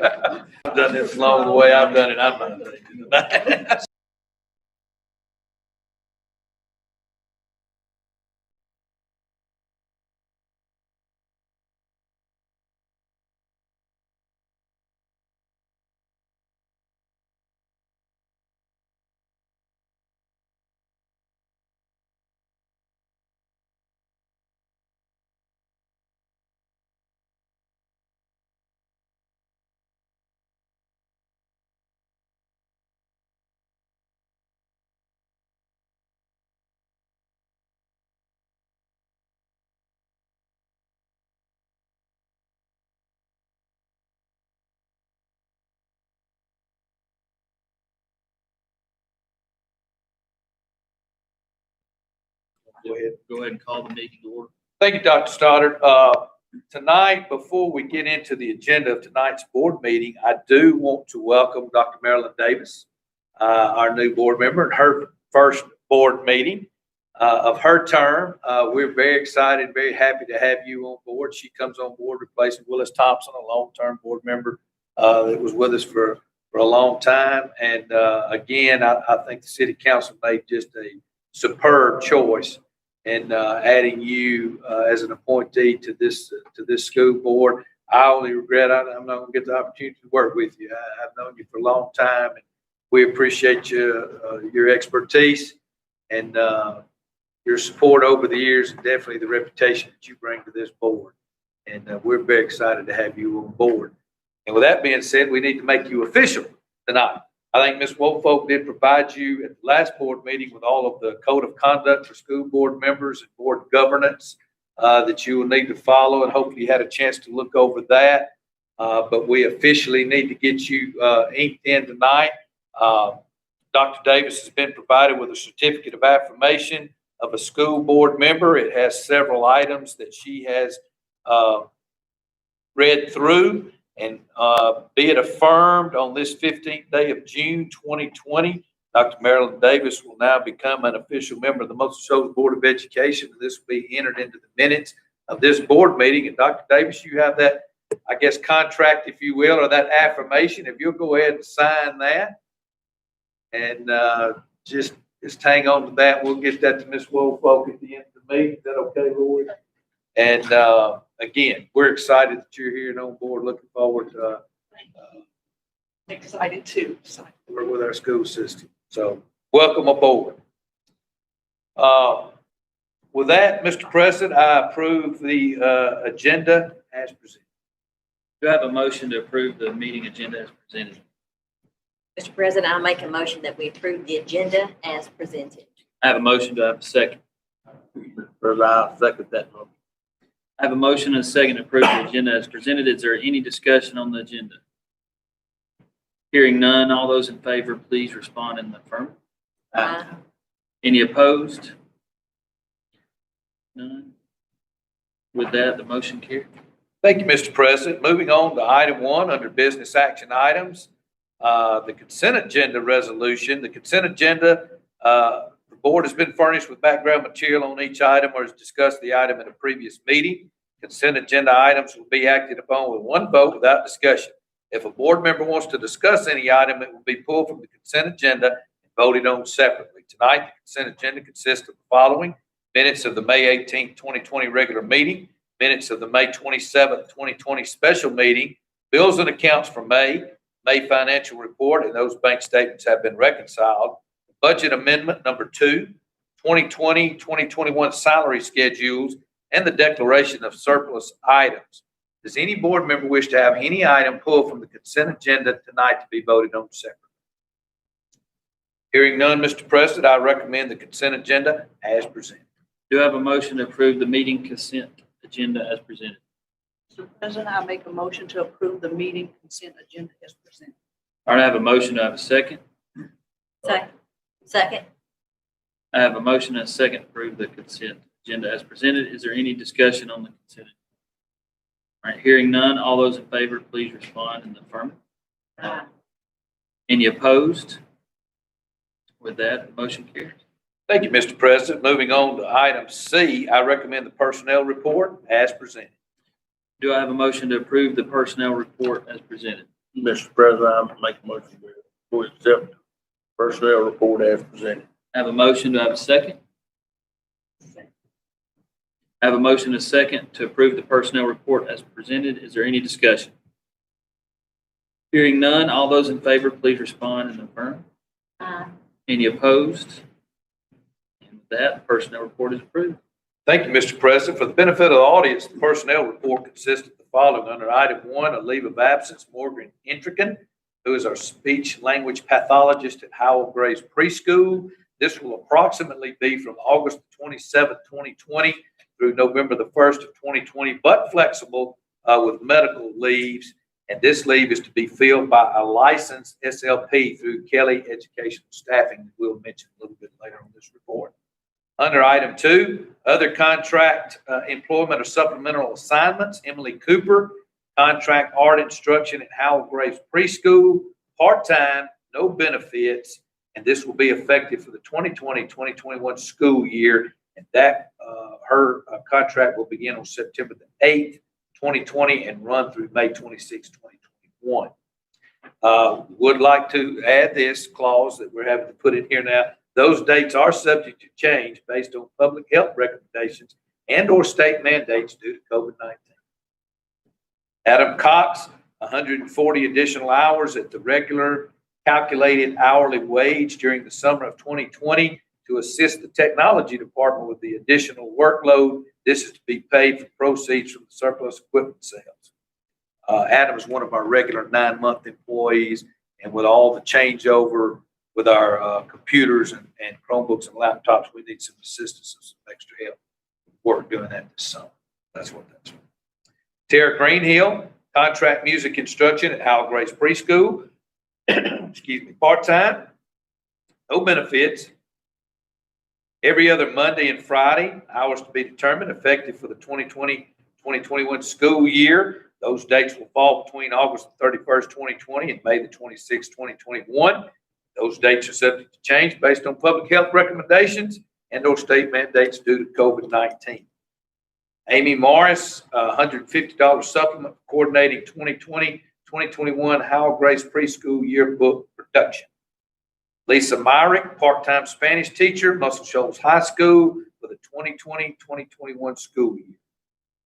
I've done this along the way I've done it. I'm not doing it tonight. Go ahead and call the meeting to order. Thank you, Dr. Stoddard. Tonight, before we get into the agenda of tonight's board meeting, I do want to welcome Dr. Marilyn Davis, our new board member, and her first board meeting of her term. We're very excited, very happy to have you on board. She comes on board replacing Willis Thompson, a long-term board member that was with us for a long time. And again, I think the city council made just a superb choice in adding you as an appointee to this school board. I only regret I'm not going to get the opportunity to work with you. I've known you for a long time, and we appreciate your expertise and your support over the years, and definitely the reputation that you bring to this board. And we're very excited to have you on board. And with that being said, we need to make you official tonight. I think Ms. Woolfolk did provide you at the last board meeting with all of the code of conduct for school board members and board governance that you will need to follow, and hopefully you had a chance to look over that. But we officially need to get you inked in tonight. Dr. Davis has been provided with a certificate of affirmation of a school board member. It has several items that she has read through. And be it affirmed on this 15th day of June 2020, Dr. Marilyn Davis will now become an official member of the Muscle Shoals Board of Education. This will be entered into the minutes of this board meeting. And Dr. Davis, you have that, I guess, contract, if you will, or that affirmation. If you'll go ahead and sign that and just hang on to that. We'll get that to Ms. Woolfolk at the end of the meeting. Is that okay, Lord? And again, we're excited that you're here and on board. Looking forward to excited too. Work with our school system. So welcome aboard. With that, Mr. President, I approve the agenda as presented. Do I have a motion to approve the meeting agenda as presented? Mr. President, I'll make a motion that we approve the agenda as presented. I have a motion. Do I have a second? I'll second that motion. I have a motion and a second to approve the agenda as presented. Is there any discussion on the agenda? Hearing none, all those in favor, please respond in the affirmative. Aye. Any opposed? None. With that, the motion carried. Thank you, Mr. President. Moving on to item 1 under business action items, the consent agenda resolution. The consent agenda, the board has been furnished with background material on each item or has discussed the item in a previous meeting. Consent agenda items will be acted upon with one vote without discussion. If a board member wants to discuss any item, it will be pulled from the consent agenda and voted on separately. Tonight, the consent agenda consists of the following: minutes of the May 18, 2020 regular meeting, minutes of the May 27, 2020 special meeting, bills and accounts for May financial report, and those bank statements have been reconciled. Budget amendment number 2, 2020-2021 salary schedules, and the declaration of surplus items. Does any board member wish to have any item pulled from the consent agenda tonight to be voted on separately? Hearing none, Mr. President, I recommend the consent agenda as presented. Do I have a motion to approve the meeting consent agenda as presented? Mr. President, I make a motion to approve the meeting consent agenda as presented. All right, I have a motion. Do I have a second? Second. I have a motion and a second to approve the consent agenda as presented. Is there any discussion on the consent? All right, hearing none, all those in favor, please respond in the affirmative. Aye. Any opposed? With that, the motion carries. Thank you, Mr. President. Moving on to item C, I recommend the personnel report as presented. Do I have a motion to approve the personnel report as presented? Mr. President, I make a motion to accept personnel report as presented. I have a motion. Do I have a second? I have a motion and a second to approve the personnel report as presented. Is there any discussion? Hearing none, all those in favor, please respond and affirm. Aye. Any opposed? And with that, the personnel report is approved. Thank you, Mr. President. For the benefit of the audience, the personnel report consists of the following. Under item 1, a leave of absence, Morgan Intrican, who is our speech language pathologist at Howell Graves Preschool. This will approximately be from August 27, 2020 through November the 1st of 2020, but flexible with medical leaves. And this leave is to be filled by a licensed SLP through Kelly Educational Staffing that we'll mention a little bit later on this report. Under item 2, other contract employment or supplemental assignments, Emily Cooper, contract art instruction at Howell Graves Preschool, part-time, no benefits, and this will be effective for the 2020-2021 school year. And that her contract will begin on September the 8th, 2020 and run through May 26, 2021. Would like to add this clause that we're having to put in here now. Those dates are subject to change based on public health recommendations and or state mandates due to COVID-19. Adam Cox, 140 additional hours at the regular calculated hourly wage during the summer of 2020 to assist the technology department with the additional workload. This is to be paid from proceeds from the surplus equipment sales. Adam is one of our regular 9-month employees, and with all the changeover with our computers and Chromebooks and laptops, we need some assistance and some extra help. We're doing that this summer. That's what that's for. Tara Greenhill, contract music instruction at Howell Graves Preschool. Excuse me, part-time, no benefits. Every other Monday and Friday, hours to be determined, effective for the 2020-2021 school year. Those dates will fall between August 31st, 2020 and May the 26th, 2021. Those dates are subject to change based on public health recommendations and or state mandates due to COVID-19. Amy Morris, $150 supplement coordinating 2020-2021 Howell Graves Preschool yearbook production. Lisa Myrick, part-time Spanish teacher, Muscle Shoals High School for the 2020-2021 school year.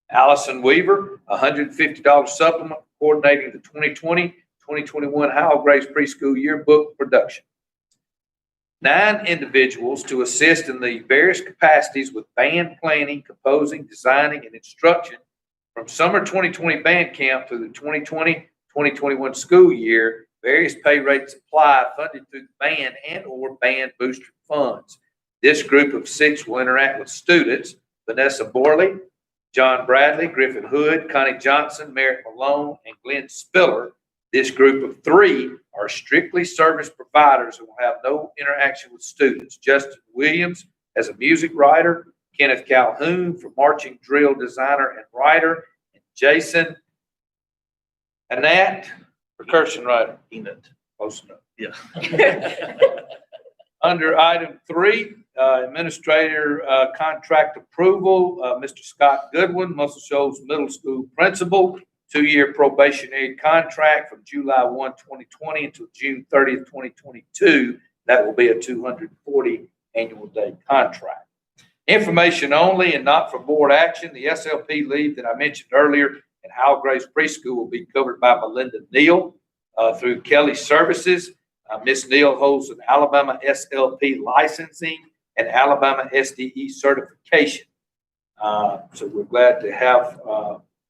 Allison Weaver, $150 supplement coordinating the 2020-2021 Howell Graves Preschool yearbook production. 9 individuals to assist in the various capacities with band planning, composing, designing, and instruction from summer 2020 band camp through the 2020-2021 school year. Various pay rates apply, funded through the band and or band booster funds. This group of 6 will interact with students: Vanessa Borley, John Bradley, Griffin Hood, Connie Johnson, Merritt Malone, and Glenn Spiller. This group of 3 are strictly service providers and will have no interaction with students. Justin Williams as a music writer, Kenneth Calhoun for marching drill designer and writer, and Jason Annette, percussion writer. Enid, close enough. Yeah. Under item 3, administrator contract approval, Mr. Scott Goodwin, Muscle Shoals Middle School principal, 2-year probationary contract from July 1, 2020 until June 30th, 2022. That will be a 240 annual day contract. Information only and not for board action. The SLP leave that I mentioned earlier at Howell Graves Preschool will be covered by Melinda Neal through Kelly Services. Ms. Neal holds an Alabama SLP licensing and Alabama SDE certification. So we're glad to have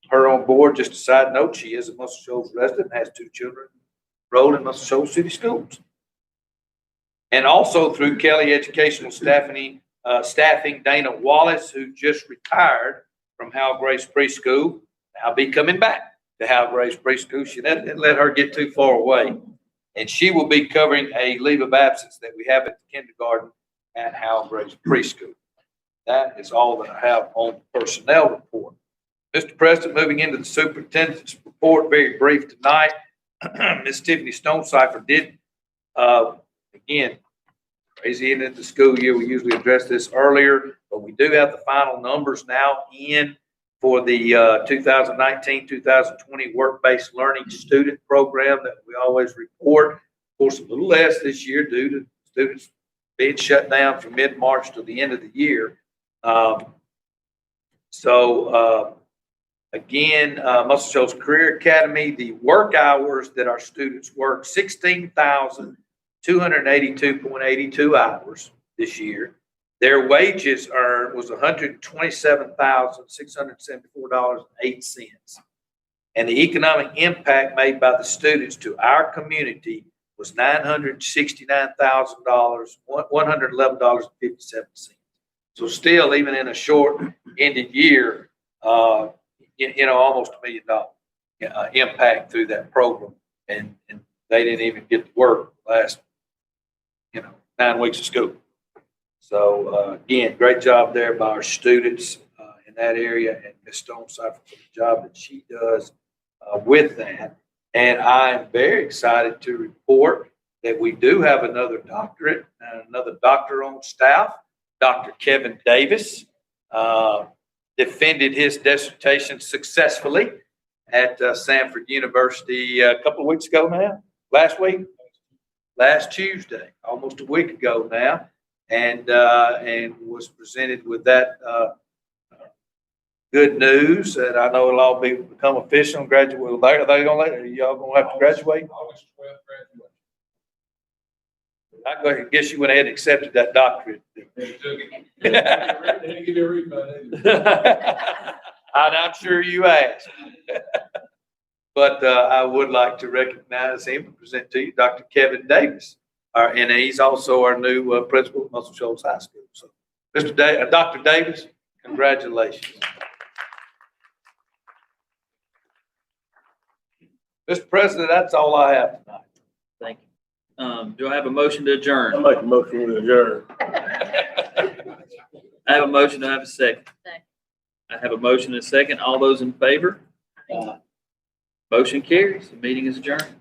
her on board. Just a side note, she is a Muscle Shoals resident and has 2 children enrolled in Muscle Shoals City Schools. And also through Kelly Educational Staffing, Dana Wallace, who just retired from Howell Graves Preschool. I'll be coming back to Howell Graves Preschool. She didn't let her get too far away. And she will be covering a leave of absence that we have at the kindergarten at Howell Graves Preschool. That is all that I have on the personnel report. Mr. President, moving into the superintendent's report, very brief tonight. Ms. Tiffany Stonecipher did, again, crazy into the school year. We usually address this earlier, but we do have the final numbers now in. for the 2019-2020 work-based learning student program that we always report. Of course, a little less this year due to students being shut down from mid-March to the end of the year. Again, Muscle Shoals Career Academy, the work hours that our students work, 16,282.82 hours this year. Their wages earned was $127,674.08. And the economic impact made by the students to our community was $969,000, $111.57. So still, even in a short-ended year, almost $1 million impact through that program. And they didn't even get to work last, 9 weeks of school. So, again, great job there by our students in that area, and Ms. Stonecipher for the job that she does with that. And I'm very excited to report that we do have another doctorate and another doctor on staff, Dr. Kevin Davis. Defended his dissertation successfully at Samford University a couple of weeks ago now, last Tuesday, almost a week ago now, and was presented with that good news that I know it'll all become official and graduate. Are y'all gonna have to graduate? August 12th graduation. I guess you went ahead and accepted that doctorate. They took it. They didn't give you a refund. And I'm sure you asked. But I would like to recognize him and present to you Dr. Kevin Davis. And he's also our new principal at Muscle Shoals High School. So, Dr. Davis, congratulations. Mr. President, that's all I have tonight. Thank you. Do I have a motion to adjourn? I make a motion to adjourn. I have a motion. Do I have a second? Second. I have a motion and a second. All those in favor? Motion carries. The meeting is adjourned.